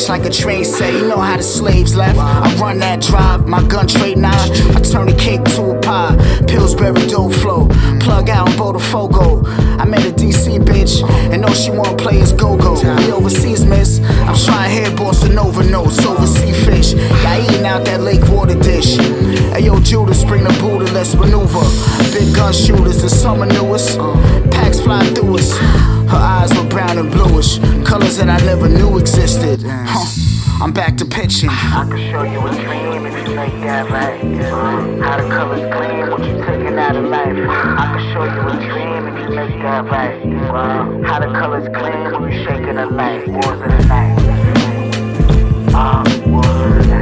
bitch like a train set. You know how the slaves left. I run that drive, my gun trade nine. I turn a cake to a pie. Pillsbury dope flow. Plug out Botafogo. I met a DC bitch, and all she wanna play is go-go. We overseas, miss. I'm trying to hear Bossa Nova notes. Overseas fish. Y'all eating out that lake water dish. Hey yo, Judas, bring the Buddha, let's maneuver. Big gun shooters, the summer newest. Packs fly through us. Her eyes were brown and bluish, colors that I never knew existed. I'm back to pitching. I can show you a dream if you make that right. How the colors gleam, what you taking out of life. I can show you a dream if you make that right. How the colors gleam when you shaking a light. Wars of the night. Wars of the night.